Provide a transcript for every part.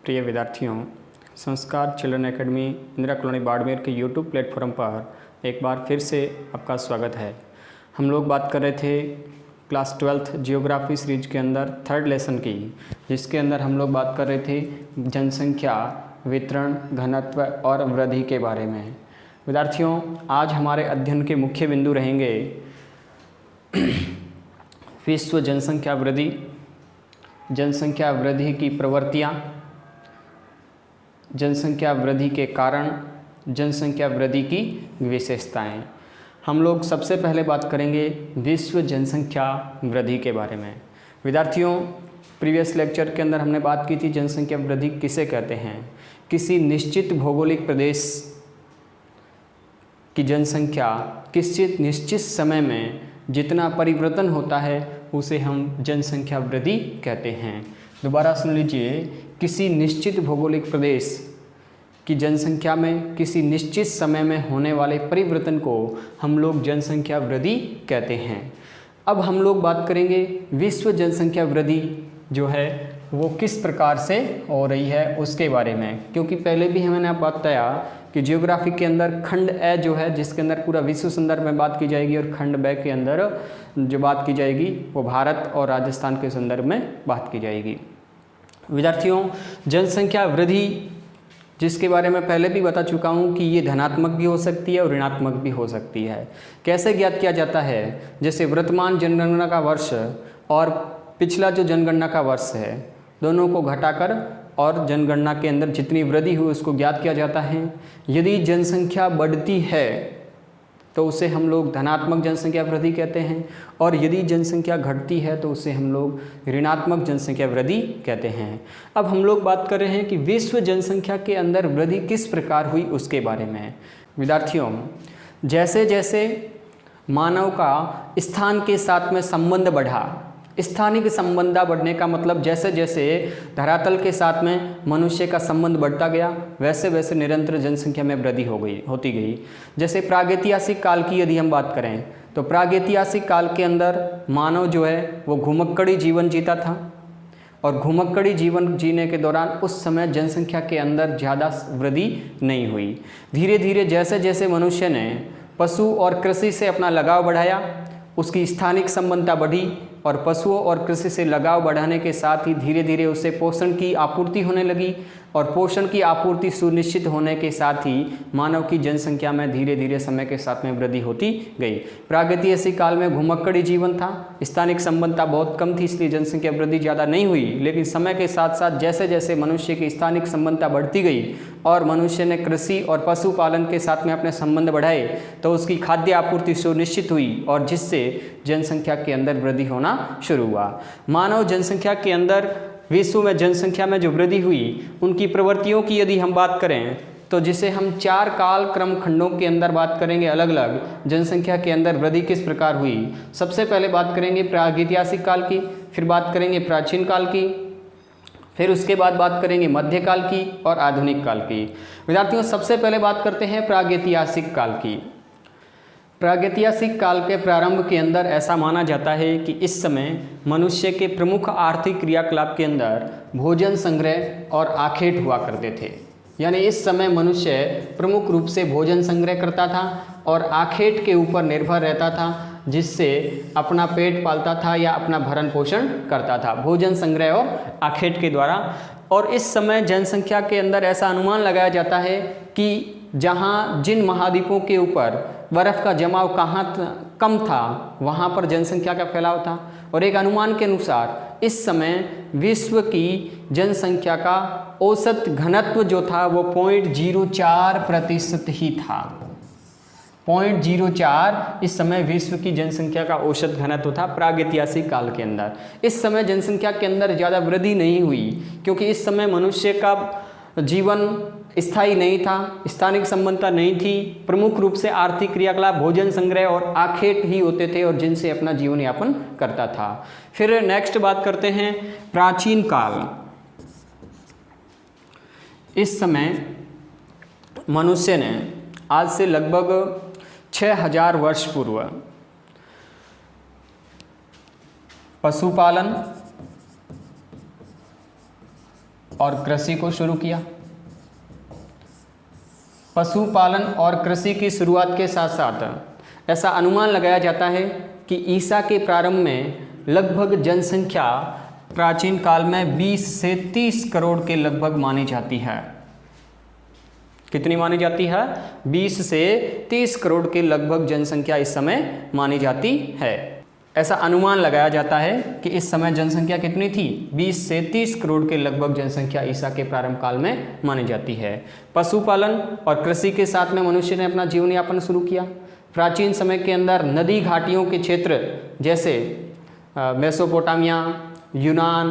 प्रिय विद्यार्थियों, संस्कार children academy Indira colony Barmer के यूट्यूब प्लेटफॉर्म पर एक बार फिर से आपका स्वागत है। हम लोग बात कर रहे थे क्लास 12th जियोग्राफी सीरीज के अंदर थर्ड लेसन की, जिसके अंदर हम लोग बात कर रहे थे जनसंख्या, वितरण, घनत्व और वृद्धि के बारे में। विद्यार्थियों, आज हमारे अध्ययन के मुख्य बिंदु रहेंगे विश्व जनसंख्या वृद्धि, जनसंख्या वृद्धि की प्रवृत्तियाँ, जनसंख्या वृद्धि के कारण, जनसंख्या वृद्धि की विशेषताएं। हम लोग सबसे पहले बात करेंगे विश्व जनसंख्या वृद्धि के बारे में। विद्यार्थियों, प्रीवियस लेक्चर के अंदर हमने बात की थी जनसंख्या वृद्धि किसे कहते हैं। किसी निश्चित भौगोलिक प्रदेश की जनसंख्या किसी निश्चित समय में जितना परिवर्तन होता है उसे हम जनसंख्या वृद्धि कहते हैं। दोबारा सुन लीजिए, किसी निश्चित भौगोलिक प्रदेश की जनसंख्या में किसी निश्चित समय में होने वाले परिवर्तन को हम लोग जनसंख्या वृद्धि कहते हैं। अब हम लोग बात करेंगे विश्व जनसंख्या वृद्धि जो है वो किस प्रकार से हो रही है उसके बारे में, क्योंकि पहले भी मैंने आप बताया कि जियोग्राफी के अंदर खंड ए जो है जिसके अंदर पूरा विश्व संदर्भ में बात की जाएगी और खंड ब के अंदर जो बात की जाएगी वो भारत और राजस्थान के संदर्भ में बात की जाएगी। विद्यार्थियों, जनसंख्या वृद्धि जिसके बारे में पहले भी बता चुका हूँ कि ये धनात्मक भी हो सकती है और ऋणात्मक भी हो सकती है। कैसे ज्ञात किया जाता है? जैसे वर्तमान जनगणना का वर्ष और पिछला जो जनगणना का वर्ष है दोनों को घटाकर और जनगणना के अंदर जितनी वृद्धि हुई उसको ज्ञात किया जाता है। यदि जनसंख्या बढ़ती है तो उसे हम लोग धनात्मक जनसंख्या वृद्धि कहते हैं, और यदि जनसंख्या घटती है तो उसे हम लोग ऋणात्मक जनसंख्या वृद्धि कहते हैं। अब हम लोग बात कर रहे हैं कि विश्व जनसंख्या के अंदर वृद्धि किस प्रकार हुई उसके बारे में। विद्यार्थियों, जैसे जैसे मानव का स्थान के साथ में संबंध बढ़ा, स्थानिक संबंध बढ़ने का मतलब जैसे जैसे धरातल के साथ में मनुष्य का संबंध बढ़ता गया वैसे वैसे निरंतर जनसंख्या में वृद्धि होती गई। जैसे प्रागैतिहासिक काल की यदि हम बात करें तो प्रागैतिहासिक काल के अंदर मानव जो है वो घुमक्कड़ी जीवन जीता था, और घुमक्कड़ी जीवन जीने के दौरान उस समय जनसंख्या के अंदर ज़्यादा वृद्धि नहीं हुई। धीरे धीरे जैसे जैसे मनुष्य ने पशु और कृषि से अपना लगाव बढ़ाया, उसकी स्थानिक संबंधता बढ़ी, और पशुओं और कृषि से लगाव बढ़ाने के साथ ही धीरे धीरे उसे पोषण की आपूर्ति होने लगी, और पोषण की आपूर्ति सुनिश्चित होने के साथ ही मानव की जनसंख्या में धीरे धीरे समय के साथ में वृद्धि होती गई। प्रागैतिहासिक काल में घुमक्कड़ी जीवन था, स्थानिक संबंधता बहुत कम थी, इसलिए जनसंख्या वृद्धि ज़्यादा नहीं हुई। लेकिन समय के साथ साथ जैसे जैसे मनुष्य की स्थानिक संबंधता बढ़ती गई और मनुष्य ने कृषि और पशुपालन के साथ में अपने संबंध बढ़ाए तो उसकी खाद्य आपूर्ति सुनिश्चित हुई, और जिससे जनसंख्या के अंदर वृद्धि होना शुरू हुआ। मानव जनसंख्या के अंदर विश्व में जनसंख्या में जो वृद्धि हुई उनकी प्रवृत्तियों की यदि हम बात करें तो जिसे हम 4 काल क्रम खंडों के अंदर बात करेंगे अलग अलग जनसंख्या के अंदर वृद्धि किस प्रकार हुई। सबसे पहले बात करेंगे प्रागैतिहासिक काल की, फिर बात करेंगे प्राचीन काल की, फिर उसके बाद बात करेंगे मध्यकाल की और आधुनिक काल की। विद्यार्थियों, सबसे पहले बात करते हैं प्रागैतिहासिक काल की। प्रागैतिहासिक काल के प्रारंभ के अंदर ऐसा माना जाता है कि इस समय मनुष्य के प्रमुख आर्थिक क्रियाकलाप के अंदर भोजन संग्रह और आखेट हुआ करते थे। यानी इस समय मनुष्य प्रमुख रूप से भोजन संग्रह करता था और आखेट के ऊपर निर्भर रहता था, जिससे अपना पेट पालता था या अपना भरण पोषण करता था, भोजन संग्रह और आखेट के द्वारा। और इस समय जनसंख्या के अंदर ऐसा अनुमान लगाया जाता है कि जहाँ जिन महाद्वीपों के ऊपर बर्फ़ का जमाव कम था वहाँ पर जनसंख्या का फैलाव था, और एक अनुमान के अनुसार इस समय विश्व की जनसंख्या का औसत घनत्व जो था वो 0.04% ही था। 0.04 इस समय विश्व की जनसंख्या का औसत घनत्व था प्रागैतिहासिक काल के अंदर। इस समय जनसंख्या के अंदर ज़्यादा वृद्धि नहीं हुई, क्योंकि इस समय मनुष्य का जीवन स्थायी नहीं था, स्थानिक संबंधता नहीं थी, प्रमुख रूप से आर्थिक क्रियाकलाप भोजन संग्रह और आखेट ही होते थे और जिनसे अपना जीवन यापन करता था। फिर नेक्स्ट बात करते हैं प्राचीन काल। इस समय मनुष्य ने आज से लगभग 6000 वर्ष पूर्व पशुपालन, और कृषि को शुरू किया। पशुपालन और कृषि की शुरुआत के साथ साथ ऐसा अनुमान लगाया जाता है कि ईसा के प्रारंभ में लगभग जनसंख्या प्राचीन काल में 20 से 30 करोड़ के लगभग मानी जाती है। कितनी मानी जाती है? 20 से 30 करोड़ के लगभग जनसंख्या इस समय मानी जाती है। ऐसा अनुमान लगाया जाता है कि इस समय जनसंख्या कितनी थी? 20 से 30 करोड़ के लगभग जनसंख्या ईसा के प्रारंभ काल में मानी जाती है। पशुपालन और कृषि के साथ में मनुष्य ने अपना जीवन यापन शुरू किया। प्राचीन समय के अंदर नदी घाटियों के क्षेत्र जैसे मेसोपोटामिया, यूनान,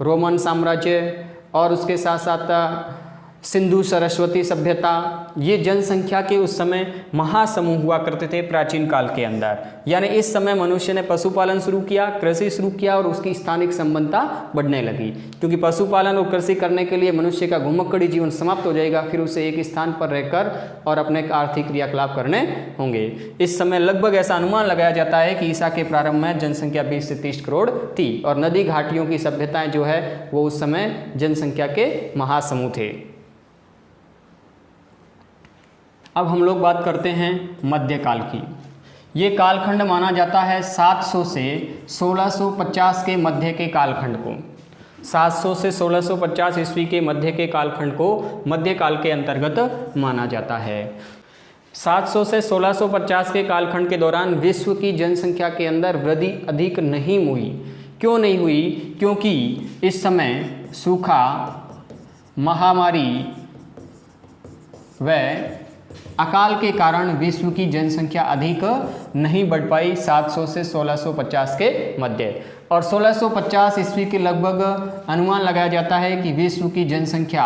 रोमन साम्राज्य और उसके साथ साथ सिंधु सरस्वती सभ्यता, ये जनसंख्या के उस समय महासमूह हुआ करते थे प्राचीन काल के अंदर। यानी इस समय मनुष्य ने पशुपालन शुरू किया, कृषि शुरू किया और उसकी स्थानिक संबंधता बढ़ने लगी, क्योंकि पशुपालन और कृषि करने के लिए मनुष्य का घुमक्कड़ी जीवन समाप्त हो जाएगा, फिर उसे एक स्थान पर रहकर और अपने आर्थिक क्रियाकलाप करने होंगे। इस समय लगभग ऐसा अनुमान लगाया जाता है कि ईसा के प्रारंभ में जनसंख्या 20 से 30 करोड़ थी और नदी घाटियों की सभ्यताएं जो है वो उस समय जनसंख्या के महासमूह थे। अब हम लोग बात करते हैं मध्यकाल की। ये कालखंड माना जाता है 700 से 1650 के मध्य के कालखंड को। 700 से 1650 ईस्वी के मध्य के कालखंड को मध्यकाल के अंतर्गत माना जाता है। 700 से 1650 के कालखंड के दौरान विश्व की जनसंख्या के अंदर वृद्धि अधिक नहीं हुई। क्यों नहीं हुई? क्योंकि इस समय सूखा, महामारी व अकाल के कारण विश्व की जनसंख्या अधिक नहीं बढ़ पाई 700 से 1650 के मध्य। और 1650 ईस्वी के लगभग अनुमान लगाया जाता है कि विश्व की जनसंख्या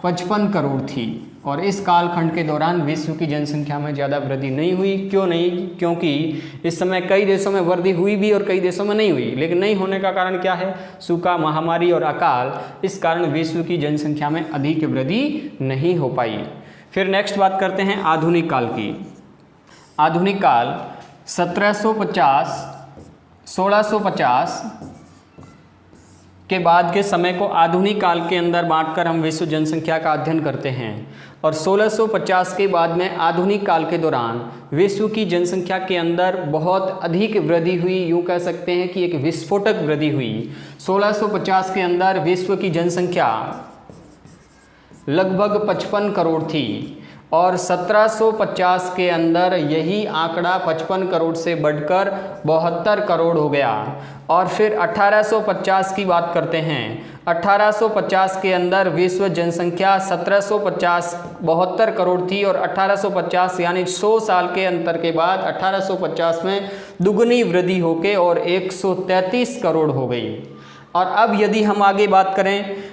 55 करोड़ थी और इस कालखंड के दौरान विश्व की जनसंख्या में ज़्यादा वृद्धि नहीं हुई। क्यों नहीं? क्योंकि इस समय कई देशों में वृद्धि हुई भी और कई देशों में नहीं हुई। लेकिन नहीं होने का कारण क्या है? सूखा, महामारी और अकाल। इस कारण विश्व की जनसंख्या में अधिक वृद्धि नहीं हो पाई। फिर नेक्स्ट बात करते हैं आधुनिक काल की। आधुनिक काल 1750 1650 के बाद के समय को आधुनिक काल के अंदर बांटकर हम विश्व जनसंख्या का अध्ययन करते हैं। और 1650 के बाद में आधुनिक काल के दौरान विश्व की जनसंख्या के अंदर बहुत अधिक वृद्धि हुई। यूँ कह सकते हैं कि एक विस्फोटक वृद्धि हुई। 1650 के अंदर विश्व की जनसंख्या लगभग 55 करोड़ थी और 1750 के अंदर यही आंकड़ा 55 करोड़ से बढ़कर 72 करोड़ हो गया। और फिर 1850 की बात करते हैं। 1850 के अंदर विश्व जनसंख्या 1750 72 करोड़ थी और 1850 यानी 100 साल के अंतर के बाद 1850 में दुगनी वृद्धि होके और 133 करोड़ हो गई। और अब यदि हम आगे बात करें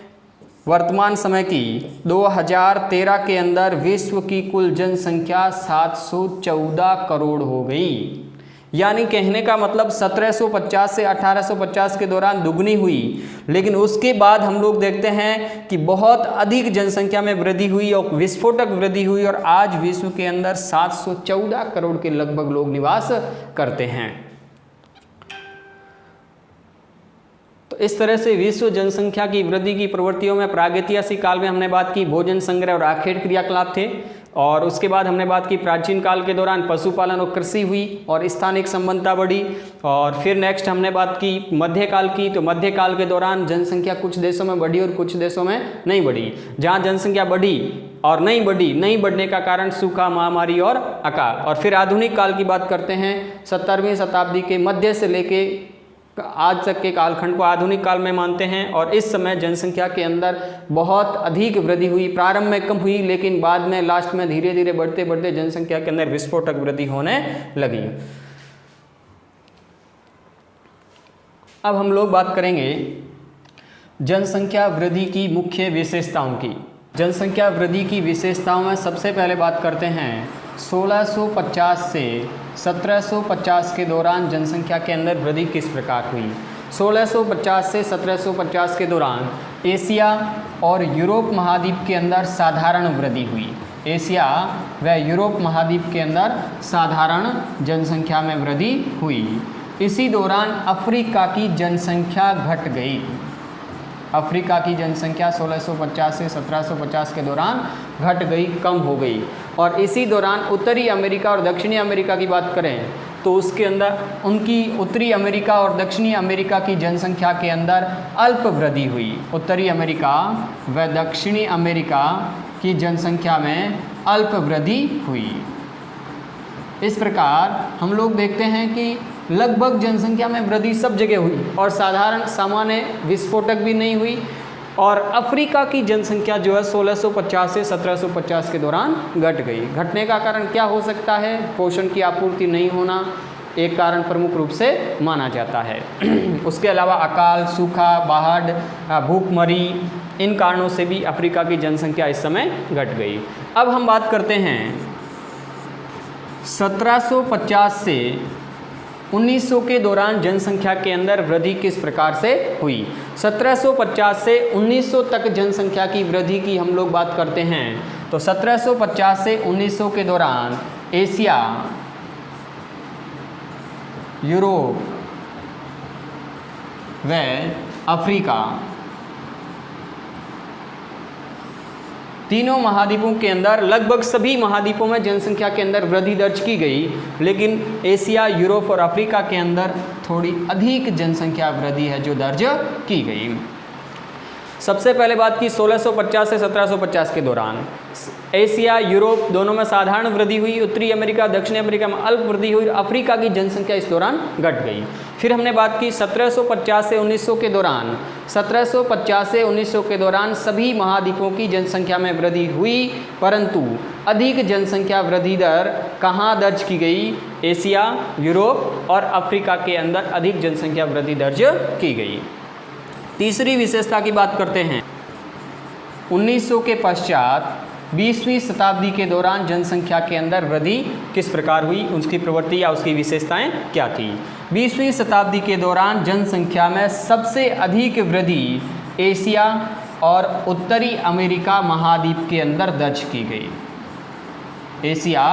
वर्तमान समय की, 2013 के अंदर विश्व की कुल जनसंख्या 714 करोड़ हो गई। यानी कहने का मतलब 1750 से 1850 के दौरान दुगनी हुई, लेकिन उसके बाद हम लोग देखते हैं कि बहुत अधिक जनसंख्या में वृद्धि हुई और विस्फोटक वृद्धि हुई और आज विश्व के अंदर 714 करोड़ के लगभग लोग निवास करते हैं। तो इस तरह से विश्व जनसंख्या की वृद्धि की प्रवृत्तियों में प्रागैतिहासिक काल में हमने बात की भोजन संग्रह और आखेट क्रियाकलाप थे। और उसके बाद हमने बात की प्राचीन काल के दौरान पशुपालन और कृषि हुई और स्थानिक संबंधता बढ़ी। और फिर नेक्स्ट हमने बात की मध्यकाल की। तो मध्यकाल के दौरान जनसंख्या कुछ देशों में बढ़ी और कुछ देशों में नहीं बढ़ी। जहाँ जनसंख्या बढ़ी और नहीं बढ़ने का कारण सूखा, महामारी और अकाल। और फिर आधुनिक काल की बात करते हैं। 17वीं शताब्दी के मध्य से लेके आज तक के कालखंड को आधुनिक काल में मानते हैं। और इस समय जनसंख्या के अंदर बहुत अधिक वृद्धि हुई। प्रारंभ में कम हुई लेकिन बाद में लास्ट में धीरे धीरे बढ़ते बढ़ते जनसंख्या के अंदर विस्फोटक वृद्धि होने लगी। अब हम लोग बात करेंगे जनसंख्या वृद्धि की मुख्य विशेषताओं की। जनसंख्या वृद्धि की विशेषताओं में सबसे पहले बात करते हैं 1650 से 1750 के दौरान जनसंख्या के अंदर वृद्धि किस प्रकार हुई। 1650 से 1750 के दौरान एशिया और यूरोप महाद्वीप के अंदर साधारण वृद्धि हुई। एशिया व यूरोप महाद्वीप के अंदर साधारण जनसंख्या में वृद्धि हुई। इसी दौरान अफ्रीका की जनसंख्या घट गई। अफ्रीका की जनसंख्या 1650 से 1750 के दौरान घट गई, कम हो गई। और इसी दौरान उत्तरी अमेरिका और दक्षिणी अमेरिका की बात करें तो उसके अंदर उनकी उत्तरी अमेरिका और दक्षिणी अमेरिका की जनसंख्या के अंदर अल्प वृद्धि हुई। उत्तरी अमेरिका व दक्षिणी अमेरिका की जनसंख्या में अल्प वृद्धि हुई। इस प्रकार हम लोग देखते हैं कि लगभग जनसंख्या में वृद्धि सब जगह हुई और साधारण सामान्य विस्फोटक भी नहीं हुई। और अफ्रीका की जनसंख्या जो है 1650 से 1750 के दौरान घट गई। घटने का कारण क्या हो सकता है? पोषण की आपूर्ति नहीं होना एक कारण प्रमुख रूप से माना जाता है। उसके अलावा अकाल, सूखा, बाढ़, भूखमरी, इन कारणों से भी अफ्रीका की जनसंख्या इस समय घट गई। अब हम बात करते हैं 1750 से 1900 के दौरान जनसंख्या के अंदर वृद्धि किस प्रकार से हुई। 1750 से 1900 तक जनसंख्या की वृद्धि की हम लोग बात करते हैं तो 1750 से 1900 के दौरान एशिया, यूरोप व अफ्रीका तीनों महाद्वीपों के अंदर लगभग सभी महाद्वीपों में जनसंख्या के अंदर वृद्धि दर्ज की गई, लेकिन एशिया, यूरोप और अफ्रीका के अंदर थोड़ी अधिक जनसंख्या वृद्धि है जो दर्ज की गई। सबसे पहले बात की 1650 से 1750 के दौरान एशिया, यूरोप दोनों में साधारण वृद्धि हुई, उत्तरी अमेरिका, दक्षिणी अमेरिका में अल्प वृद्धि हुई, अफ्रीका की जनसंख्या इस दौरान घट गई। फिर हमने बात की 1750 से 1900 के दौरान 1750 से 1900 के दौरान सभी महाद्वीपों की जनसंख्या में वृद्धि हुई, परंतु अधिक जनसंख्या वृद्धि दर कहाँ दर्ज की गई? एशिया, यूरोप और अफ्रीका के अंदर अधिक जनसंख्या वृद्धि दर्ज की गई। तीसरी विशेषता की बात करते हैं 1900 के पश्चात 20वीं शताब्दी के दौरान जनसंख्या के अंदर वृद्धि किस प्रकार हुई, उसकी प्रवृत्ति या उसकी विशेषताएं क्या थी। 20वीं शताब्दी के दौरान जनसंख्या में सबसे अधिक वृद्धि एशिया और उत्तरी अमेरिका महाद्वीप के अंदर दर्ज की गई। एशिया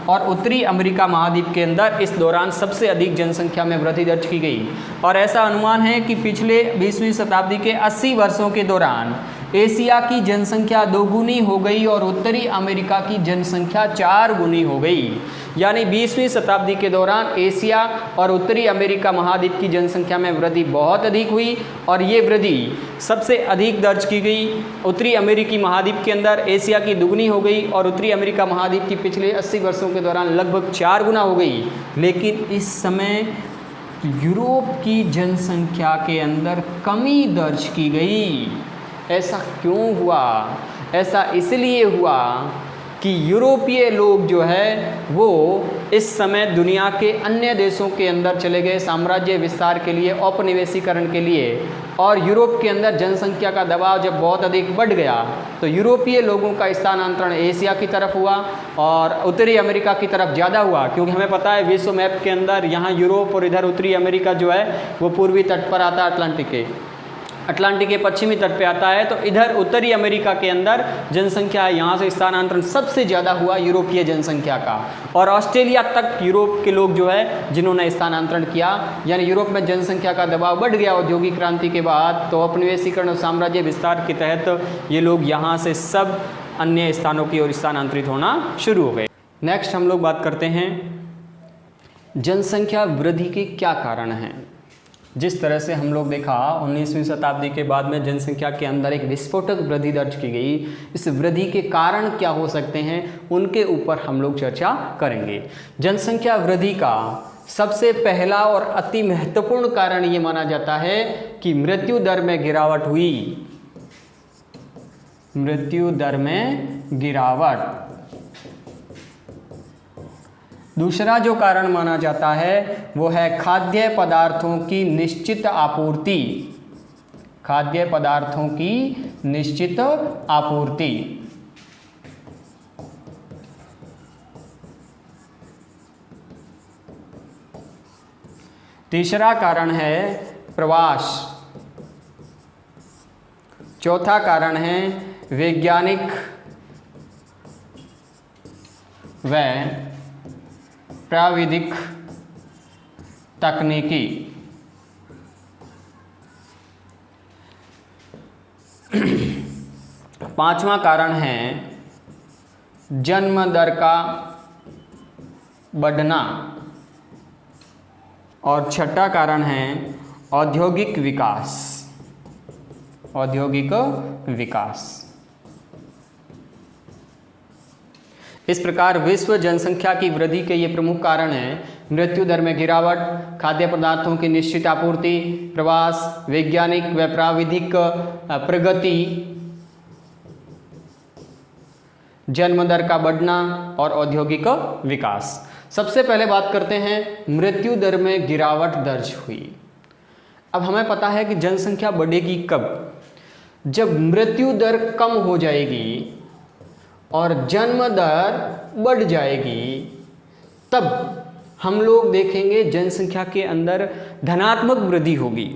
और उत्तरी अमेरिका महाद्वीप के अंदर इस दौरान सबसे अधिक जनसंख्या में वृद्धि दर्ज की गई। और ऐसा अनुमान है कि पिछले 20वीं शताब्दी के 80 वर्षों के दौरान एशिया की जनसंख्या 2 गुनी हो गई और उत्तरी अमेरिका की जनसंख्या 4 गुनी हो गई। यानी 20वीं शताब्दी के दौरान एशिया और उत्तरी अमेरिका महाद्वीप की जनसंख्या में वृद्धि बहुत अधिक हुई और ये वृद्धि सबसे अधिक दर्ज की गई उत्तरी अमेरिकी महाद्वीप के अंदर। एशिया की दुगनी हो गई और उत्तरी अमेरिका महाद्वीप की पिछले 80 वर्षों के दौरान लगभग 4 गुना हो गई। लेकिन इस समय यूरोप की जनसंख्या के अंदर कमी दर्ज की गई। ऐसा क्यों हुआ? ऐसा इसलिए हुआ कि यूरोपीय लोग जो है वो इस समय दुनिया के अन्य देशों के अंदर चले गए साम्राज्य विस्तार के लिए, औपनिवेशीकरण के लिए। और यूरोप के अंदर जनसंख्या का दबाव जब बहुत अधिक बढ़ गया तो यूरोपीय लोगों का स्थानांतरण एशिया की तरफ हुआ और उत्तरी अमेरिका की तरफ ज़्यादा हुआ, क्योंकि हमें पता है विश्व मैप के अंदर यहाँ यूरोप और इधर उत्तरी अमेरिका जो है वो पूर्वी तट पर आता है, अटलांटिक के पश्चिमी तट पे आता है। तो इधर उत्तरी अमेरिका के अंदर जनसंख्या यहाँ से स्थानांतरण सबसे ज़्यादा हुआ यूरोपीय जनसंख्या का। और ऑस्ट्रेलिया तक यूरोप के लोग जो है जिन्होंने स्थानांतरण किया, यानी यूरोप में जनसंख्या का दबाव बढ़ गया औद्योगिक क्रांति के बाद। तो औपनिवेशीकरण और साम्राज्य विस्तार के तहत ये लोग यहाँ से सब अन्य स्थानों की ओर स्थानांतरित होना शुरू हो गए। नेक्स्ट हम लोग बात करते हैं जनसंख्या वृद्धि के क्या कारण हैं। जिस तरह से हम लोग देखा 19वीं शताब्दी के बाद में जनसंख्या के अंदर एक विस्फोटक वृद्धि दर्ज की गई, इस वृद्धि के कारण क्या हो सकते हैं उनके ऊपर हम लोग चर्चा करेंगे। जनसंख्या वृद्धि का सबसे पहला और अति महत्वपूर्ण कारण ये माना जाता है कि मृत्यु दर में गिरावट हुई। मृत्यु दर में गिरावट। दूसरा जो कारण माना जाता है वो है खाद्य पदार्थों की निश्चित आपूर्ति। खाद्य पदार्थों की निश्चित आपूर्ति। तीसरा कारण है प्रवास। चौथा कारण है वैज्ञानिक व प्राविधिक तकनीकी। पांचवा कारण है जन्म दर का बढ़ना और छठा कारण है औद्योगिक विकास। औद्योगिक विकास। इस प्रकार विश्व जनसंख्या की वृद्धि के ये प्रमुख कारण हैं मृत्यु दर में गिरावट, खाद्य पदार्थों की निश्चित आपूर्ति, प्रवास, वैज्ञानिक व प्राविधिक प्रगति, जन्म दर का बढ़ना और औद्योगिक विकास। सबसे पहले बात करते हैं मृत्यु दर में गिरावट दर्ज हुई। अब हमें पता है कि जनसंख्या बढ़ेगी कब? जब मृत्यु दर कम हो जाएगी और जन्म दर बढ़ जाएगी, तब हम लोग देखेंगे जनसंख्या के अंदर धनात्मक वृद्धि होगी।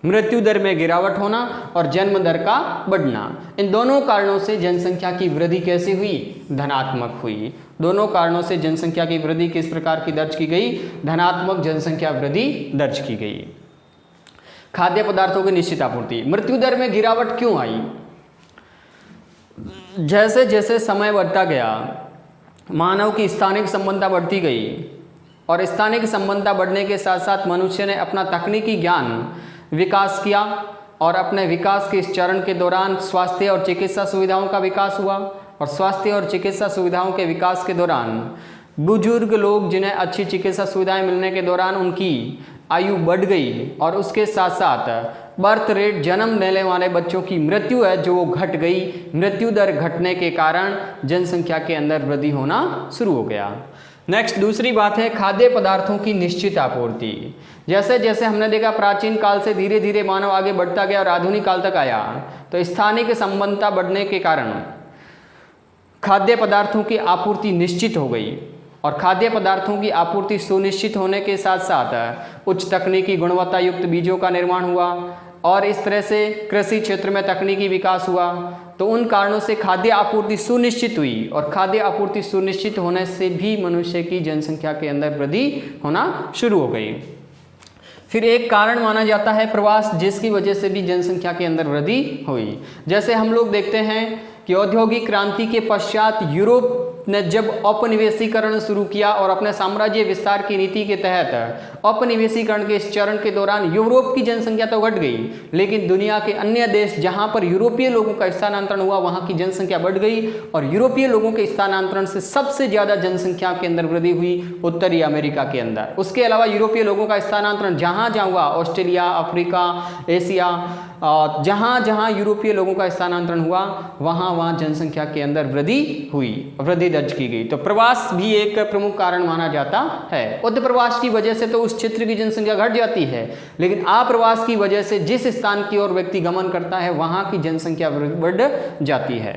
मृत्यु दर में गिरावट होना और जन्म दर का बढ़ना, इन दोनों कारणों से जनसंख्या की वृद्धि कैसे हुई? धनात्मक हुई। दोनों कारणों से जनसंख्या की वृद्धि किस प्रकार की दर्ज की गई? धनात्मक जनसंख्या वृद्धि दर्ज की गई। खाद्य पदार्थों की निश्चित आपूर्ति। मृत्यु दर में गिरावट क्यों आई? जैसे जैसे समय बढ़ता गया, मानव की स्थानिक संबंधता बढ़ती गई और स्थानिक संबंधता बढ़ने के साथ साथ मनुष्य ने अपना तकनीकी ज्ञान विकास किया और अपने विकास के इस चरण के दौरान स्वास्थ्य और चिकित्सा सुविधाओं का विकास हुआ और स्वास्थ्य और चिकित्सा सुविधाओं के विकास के दौरान बुजुर्ग लोग जिन्हें अच्छी चिकित्सा सुविधाएं मिलने के दौरान उनकी आयु बढ़ गई और उसके साथ साथ बर्थ रेट, जन्म लेने वाले बच्चों की मृत्यु है जो वो घट गई। मृत्यु दर घटने के कारण जनसंख्या के अंदर वृद्धि होना शुरू हो गया। नेक्स्ट दूसरी बात है खाद्य पदार्थों की निश्चित आपूर्ति। जैसे जैसे हमने देखा प्राचीन काल से धीरे धीरे मानव आगे बढ़ता गया और आधुनिक काल तक आया, तो स्थानिक संबंधता बढ़ने के कारण खाद्य पदार्थों की आपूर्ति निश्चित हो गई और खाद्य पदार्थों की आपूर्ति सुनिश्चित होने के साथ साथ उच्च तकनीकी गुणवत्ता युक्त बीजों का निर्माण हुआ और इस तरह से कृषि क्षेत्र में तकनीकी विकास हुआ। तो उन कारणों से खाद्य आपूर्ति सुनिश्चित हुई और खाद्य आपूर्ति सुनिश्चित होने से भी मनुष्य की जनसंख्या के अंदर वृद्धि होना शुरू हो गई। फिर एक कारण माना जाता है प्रवास, जिसकी वजह से भी जनसंख्या के अंदर वृद्धि हुई। जैसे हम लोग देखते हैं कि औद्योगिक क्रांति के पश्चात यूरोप ने जब औपनिवेशीकरण शुरू किया और अपने साम्राज्य विस्तार की नीति के तहत औपनिवेशीकरण के इस चरण के दौरान यूरोप की जनसंख्या तो घट गई, लेकिन दुनिया के अन्य देश जहां पर यूरोपीय लोगों का स्थानांतरण हुआ वहां की जनसंख्या बढ़ गई और यूरोपीय लोगों के स्थानांतरण से सबसे ज़्यादा जनसंख्या के अंदर वृद्धि हुई उत्तरी अमेरिका के अंदर। उसके अलावा यूरोपीय लोगों का स्थानांतरण जहाँ जहाँ हुआ, ऑस्ट्रेलिया, अफ्रीका, एशिया, जहाँ जहाँ यूरोपीय लोगों का स्थानांतरण हुआ वहाँ वहाँ जनसंख्या के अंदर वृद्धि हुई, वृद्धि दर्ज की गई। तो प्रवास भी एक प्रमुख कारण माना जाता है। उच्च प्रवास की वजह से तो उस क्षेत्र की जनसंख्या घट जाती है, लेकिन अप्रवास की वजह से जिस स्थान की ओर व्यक्ति गमन करता है वहाँ की जनसंख्या बढ़ जाती है।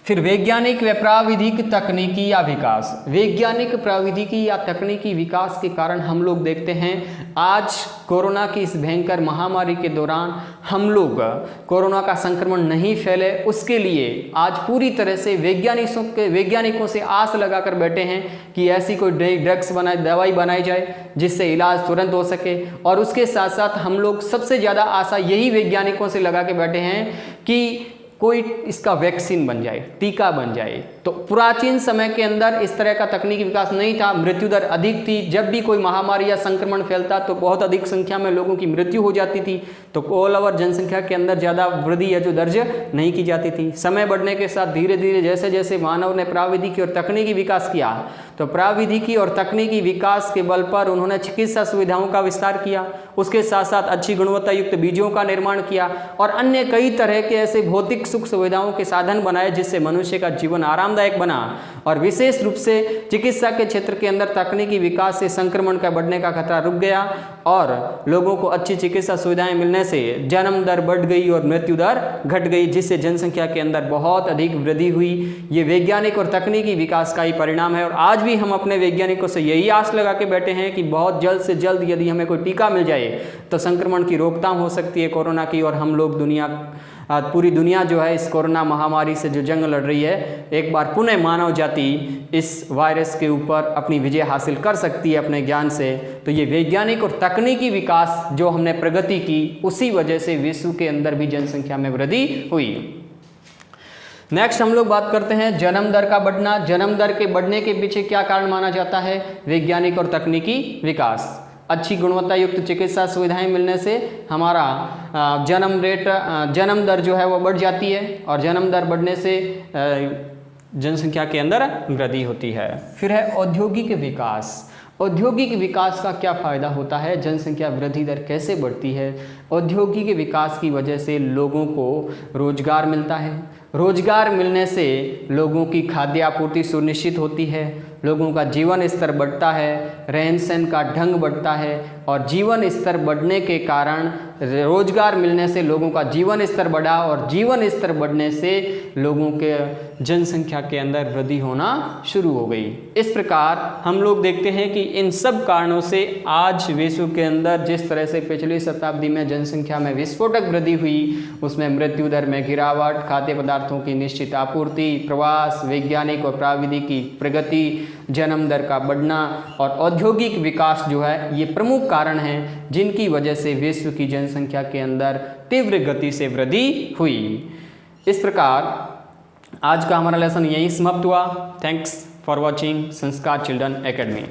फिर वैज्ञानिक व प्राविधिक तकनीकी या विकास। वैज्ञानिक प्राविधिकी या तकनीकी विकास के कारण हम लोग देखते हैं आज कोरोना की इस भयंकर महामारी के दौरान हम लोग कोरोना का संक्रमण नहीं फैले उसके लिए आज पूरी तरह से वैज्ञानिकों से आस लगाकर बैठे हैं कि ऐसी कोई ड्रग्स बनाए, दवाई बनाई जाए जिससे इलाज तुरंत हो सके। और उसके साथ साथ हम लोग सबसे ज़्यादा आशा यही वैज्ञानिकों से लगा के बैठे हैं कि कोई इसका वैक्सीन बन जाए, टीका बन जाए। तो प्राचीन समय के अंदर इस तरह का तकनीकी विकास नहीं था, मृत्यु दर अधिक थी। जब भी कोई महामारी या संक्रमण फैलता तो बहुत अधिक संख्या में लोगों की मृत्यु हो जाती थी, तो ऑल ओवर जनसंख्या के अंदर ज़्यादा वृद्धि है जो दर्ज नहीं की जाती थी। समय बढ़ने के साथ धीरे धीरे जैसे जैसे मानव ने प्राविधिकी और तकनीकी विकास किया, तो प्राविधिकी और तकनीकी विकास के बल पर उन्होंने चिकित्सा सुविधाओं का विस्तार किया, उसके साथ साथ अच्छी गुणवत्ता युक्त बीजों का निर्माण किया और अन्य कई तरह के ऐसे भौतिक सुख सुविधाओं के साधन बनाए जिससे मनुष्य का जीवन आरामदायक बना। और विशेष रूप से चिकित्सा के क्षेत्र के अंदर तकनीकी विकास से संक्रमण का बढ़ने का खतरा रुक गया और लोगों को अच्छी चिकित्सा सुविधाएं मिलने से जन्म दर बढ़ गई और मृत्यु दर घट गई, जिससे जनसंख्या के अंदर बहुत अधिक वृद्धि हुई। ये वैज्ञानिक और तकनीकी विकास का ही परिणाम है और आज भी हम अपने वैज्ञानिकों से यही आस लगा के बैठे हैं कि बहुत जल्द से जल्द यदि हमें कोई टीका मिल जाए गए तो संक्रमण की रोकथाम हो सकती है कोरोना की, और हम लोग पूरी दुनिया जो है इस कोरोना महामारी से जो जंग लड़ रही है, एक बार पुनः मानव जाति इस वायरस के ऊपर अपनी विजय हासिल कर सकती है अपने ज्ञान से। तो ये वैज्ञानिक और तकनीकी विकास जो हमने प्रगति की, उसी वजह से विश्व के अंदर भी जनसंख्या में वृद्धि हुई। नेक्स्ट हम लोग बात करते हैं जन्म दर का बढ़ना। जन्म दर के बढ़ने के पीछे क्या कारण माना जाता है? वैज्ञानिक और तकनीकी विकास। अच्छी गुणवत्ता युक्त चिकित्सा सुविधाएं मिलने से हमारा जन्म दर जो है वो बढ़ जाती है, और जन्म दर बढ़ने से जनसंख्या के अंदर वृद्धि होती है। फिर है औद्योगिक विकास। औद्योगिक विकास का क्या फ़ायदा होता है? जनसंख्या वृद्धि दर कैसे बढ़ती है? औद्योगिक विकास की वजह से लोगों को रोजगार मिलता है। रोजगार मिलने से लोगों की खाद्य आपूर्ति सुनिश्चित होती है, लोगों का जीवन स्तर बढ़ता है, रहन सहन का ढंग बढ़ता है, और जीवन स्तर बढ़ने के कारण रोजगार मिलने से लोगों का जीवन स्तर बढ़ा, और जीवन स्तर बढ़ने से लोगों के जनसंख्या के अंदर वृद्धि होना शुरू हो गई। इस प्रकार हम लोग देखते हैं कि इन सब कारणों से आज विश्व के अंदर जिस तरह से पिछली शताब्दी में जनसंख्या में विस्फोटक वृद्धि हुई, उसमें मृत्यु दर में गिरावट, खाद्य पदार्थों की निश्चित आपूर्ति, प्रवास, वैज्ञानिक और प्राविधिकी प्रगति, जन्म दर का बढ़ना और औद्योगिक विकास जो है, ये प्रमुख कारण हैं जिनकी वजह से विश्व की जनसंख्या के अंदर तीव्र गति से वृद्धि हुई। इस प्रकार आज का हमारा लेसन यही समाप्त हुआ। थैंक्स फॉर वॉचिंग संस्कार चिल्ड्रन एकेडमी।